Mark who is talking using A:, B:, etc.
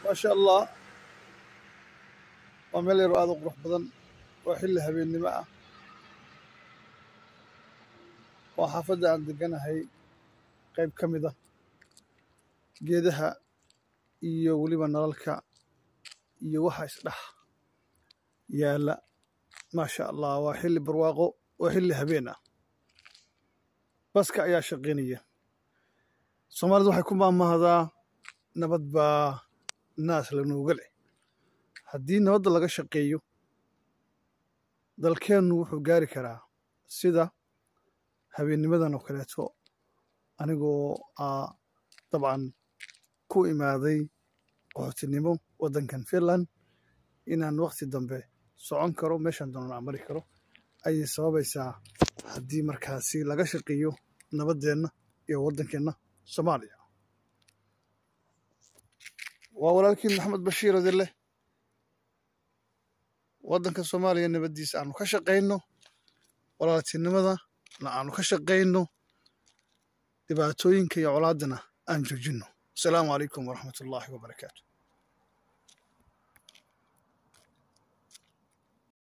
A: ما شاء الله وملي رؤاد قروح بدن وحلها بالنماء وحافظة عند جناهي قيب كمدة جيدها iyo waliba nalalka iyo waxa isdhax yaala ma sha Allah waa xilli barwaaqo oo xilli habeen ah baska ayaa shaqeynaya Soomaalidu waxay ku maamahdaa nabad baa naas la nuuga leh haddii nabadda laga shaqeeyo dalkeennu wuxuu gaari karaa sida habeennimadan oo kaleeto anigoo dabcan ku imaaday qaxootinimo waddankan Finland inaan waqti dambe socon karo meeshan doonaan mari karo ay sababaysaa haddii markaasi laga shaqeeyo nabadeenna iyo waddankeena Soomaaliya waa walaalkii Maxamed Bashiir Adile waddanka Soomaaliya nabadiisa aanu ka shaqeyno walaaltinimada aanu ka shaqeyno dhibaatooyinka iyo colaadana aan joojino السلام عليكم ورحمة الله وبركاته